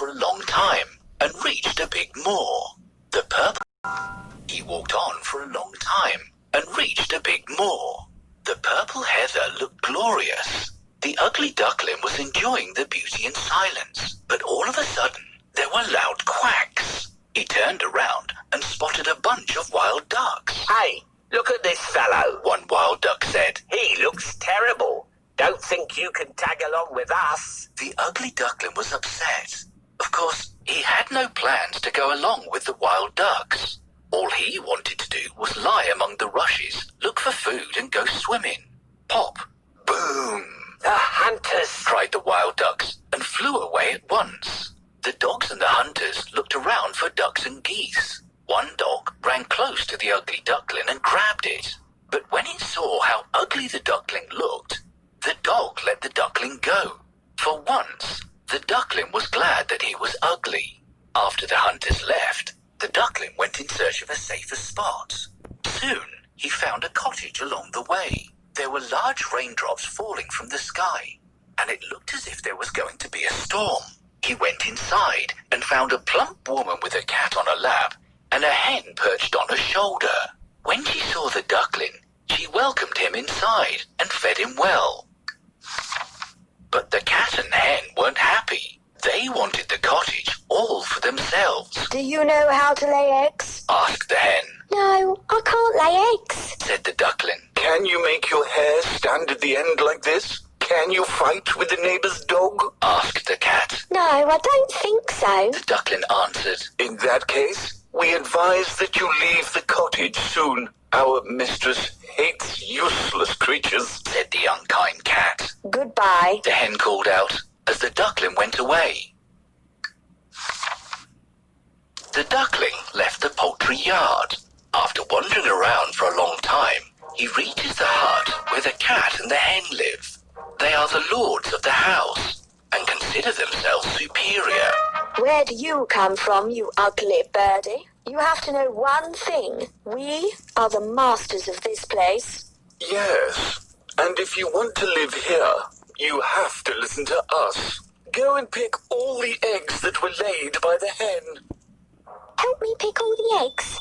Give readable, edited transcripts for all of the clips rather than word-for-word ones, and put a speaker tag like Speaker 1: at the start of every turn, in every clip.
Speaker 1: for a long time and reached a big moor. The purple He walked on for a long time and reached a big moor. The purple heather looked glorious. The ugly duckling was enjoying the beauty in silence, but all of a sudden there were loud quacks. He turned around and spotted a bunch of wild ducks.
Speaker 2: Hey, look at this fellow,
Speaker 1: one wild duck said.
Speaker 2: He looks terrible. Don't think you can tag along with us.
Speaker 1: The ugly duckling was upset. Of course, he had no plans to go along with the wild ducks. All he wanted to do was lie among the rushes, look for food and go swimming. Pop! Boom!
Speaker 2: The hunters!
Speaker 1: Cried the wild ducks and flew away at once. The dogs and the hunters looked around for ducks and geese. One dog ran close to the ugly duckling and grabbed it. But when it saw how ugly the duckling looked, the dog let the duckling go. For once, the duckling was glad that he was ugly. After the hunters left, the duckling went in search of a safer spot. Soon, he found a cottage along the way. There were large raindrops falling from the sky, and it looked as if there was going to be a storm. He went inside and found a plump woman with a cat on her lap and a hen perched on her shoulder. When she saw the duckling, she welcomed him inside and fed him well. But the cat and hen weren't happy. They wanted the cottage all for themselves.
Speaker 3: Do you know how to lay eggs?
Speaker 1: Asked the hen.
Speaker 3: No, I can't lay eggs,
Speaker 1: said the duckling.
Speaker 4: Can you make your hair stand at the end like this? Can you fight with the neighbor's dog?
Speaker 1: Asked the cat.
Speaker 3: No, I don't think so,
Speaker 1: the duckling answered.
Speaker 4: In that case, we advise that you leave the cottage soon. Our mistress hates useless creatures,
Speaker 1: said the unkind cat.
Speaker 3: Goodbye,
Speaker 1: the hen called out as the duckling went away. The duckling left the poultry yard. After wandering around for a long time, he reaches the hut where the cat and the hen live. They are the lords of the house and consider themselves superior.
Speaker 3: Where do you come from, you ugly birdie? You have to know one thing. We are the masters of this place.
Speaker 4: Yes, and if you want to live here, you have to listen to us. Go and pick all the eggs that were laid by the hen.
Speaker 3: Help me pick all the eggs.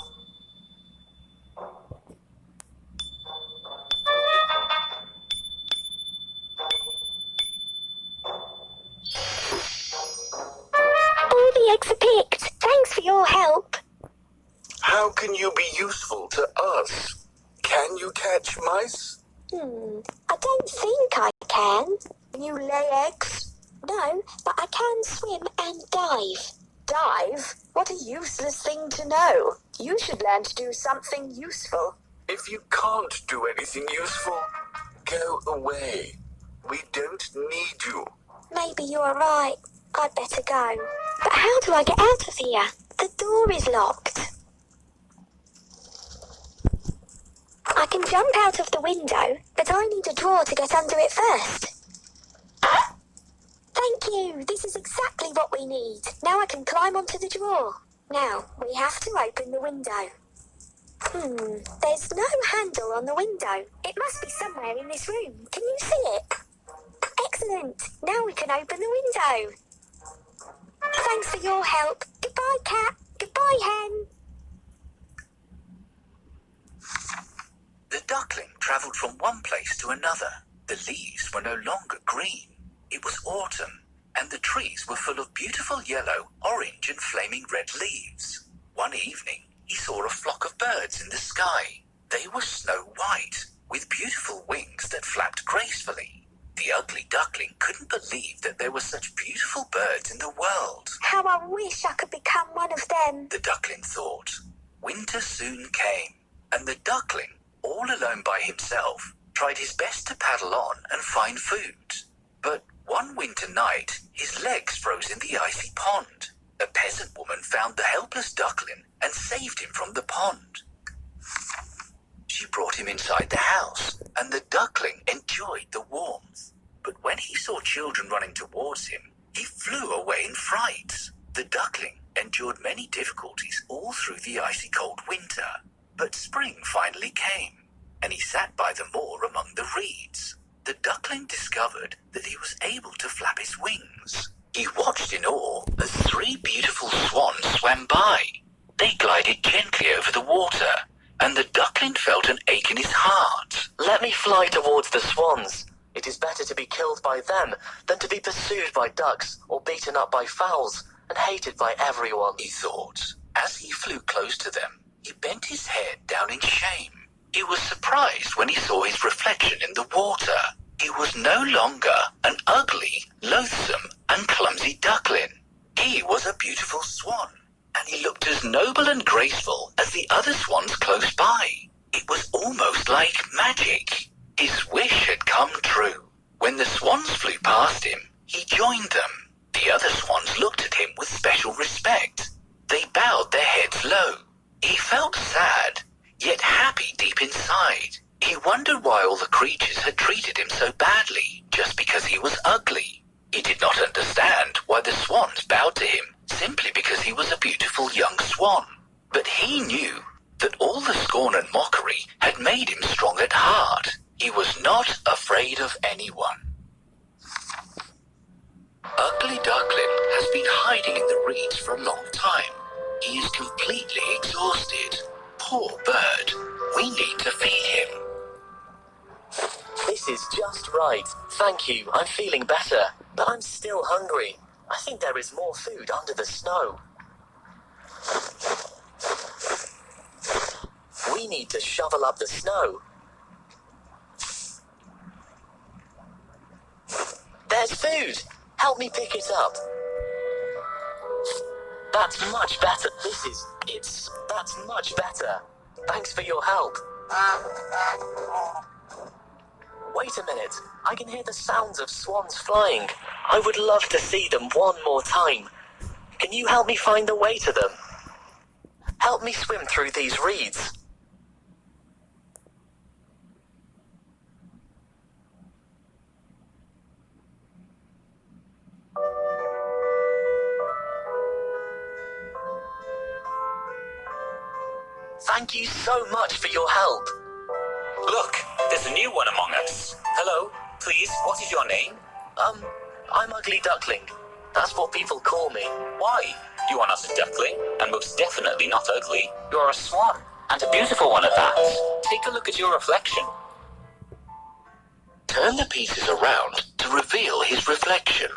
Speaker 3: All the eggs are picked. Thanks for your help.
Speaker 4: How can you be useful to us? Can you catch mice?
Speaker 3: I don't think I can. Can you lay eggs? No, but I can swim and dive. Dive? What a useless thing to know. You should learn to do something useful.
Speaker 4: If you can't do anything useful, go away. We don't need you.
Speaker 3: Maybe you're right. I'd better go. But how do I get out of here? The door is locked. I can jump out of the window, but I need a drawer to get under it first. Thank you. This is exactly what we need. Now I can climb onto the drawer. Now, we have to open the window. There's no handle on the window. It must be somewhere in this room. Can you see it? Excellent. Now we can open the window. Thanks for your help. Goodbye, cat. Goodbye, hen.
Speaker 1: The duckling travelled from one place to another. The leaves were no longer green. It was autumn, and the trees were full of beautiful yellow, orange and flaming red leaves. One evening, he saw a flock of birds in the sky. They were snow white, with beautiful wings that flapped gracefully. The ugly duckling couldn't believe that there were such beautiful birds in the world.
Speaker 3: How I wish I could become one of them,
Speaker 1: the duckling thought. Winter soon came, and the duckling, all alone by himself, tried his best to paddle on and find food. But one winter night, his legs froze in the icy pond. A peasant woman found the helpless duckling and saved him from the pond. She brought him inside the house, and the duckling enjoyed the warmth. But when he saw children running towards him, he flew away in fright. The duckling endured many difficulties all through the icy cold winter. But spring finally came, and he sat by the moor among the reeds. The duckling discovered that he was able to flap his wings. He watched in awe as 3 3 beautiful swans swam by. They glided gently over the water, and the duckling felt an ache in his heart.
Speaker 5: Let me fly towards the swans. It is better to be killed by them than to be pursued by ducks or beaten up by fowls and hated by everyone,
Speaker 1: He thought. As he flew close to them, he bent his head down in shame. He was surprised when he saw his reflection in the water. He was no longer an ugly, loathsome, and clumsy duckling. He was a beautiful swan, and he looked as noble and graceful as the other swans close by. It was almost like magic. His wish had come true. When the swans flew past him, he joined them. The other swans looked at him with special respect. They bowed their heads low. He felt sad, yet happy deep inside. He wondered why all the creatures had treated him so badly, just because he was ugly. He did not understand why the swans bowed to him simply because he was a beautiful young swan. But he knew that all the scorn and mockery had made him strong at heart. He was not afraid of anyone. Ugly Duckling has been hiding in the reeds for a long time. He is completely exhausted. Poor bird. We need to feed him.
Speaker 5: This is just right. Thank you, I'm feeling better. But I'm still hungry. I think there is more food under the snow. We need to shovel up the snow. There's food! Help me pick it up. That's much better. That's much better. Thanks for your help. Wait a minute. I can hear the sounds of swans flying. I would love to see them one more time. Can you help me find the way to them? Help me swim through these reeds. Thank you so much for your help.
Speaker 1: Look, there's a new one among us. Hello, please, what is your name?
Speaker 5: I'm Ugly Duckling. That's what people call me.
Speaker 1: Why? You are not a duckling, and most definitely not ugly. You're a swan, and a beautiful one at that. Take a look at your reflection. Turn the pieces around to reveal his reflection.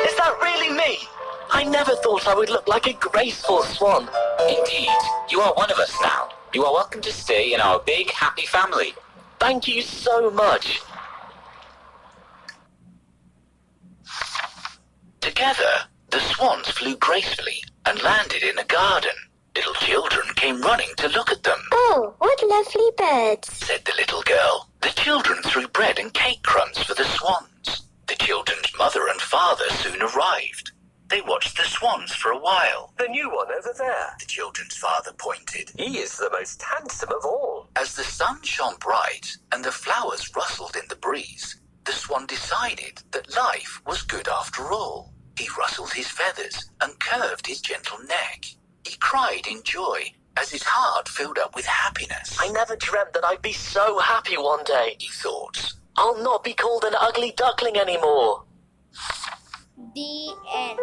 Speaker 5: Is that really me? I never thought I would look like a graceful swan.
Speaker 1: Indeed, you are one of us now. You are welcome to stay in our big, happy family.
Speaker 5: Thank you so much.
Speaker 1: Together, the swans flew gracefully and landed in a garden. Little children came running to look at them.
Speaker 3: Oh, what lovely birds.
Speaker 1: Said the little girl. The children threw bread and cake crumbs for the swans. The children's mother and father soon arrived. They watched the swans for a while.
Speaker 2: The new one over there.
Speaker 1: The children's father pointed.
Speaker 2: He is the most handsome of all.
Speaker 1: As the sun shone bright and the flowers rustled in the breeze, the swan decided that life was good after all. He rustled his feathers and curved his gentle neck. He cried in joy as his heart filled up with happiness.
Speaker 5: I never dreamt that I'd be so happy one day.
Speaker 1: He thought.
Speaker 5: I'll not be called an ugly duckling anymore.
Speaker 6: The end.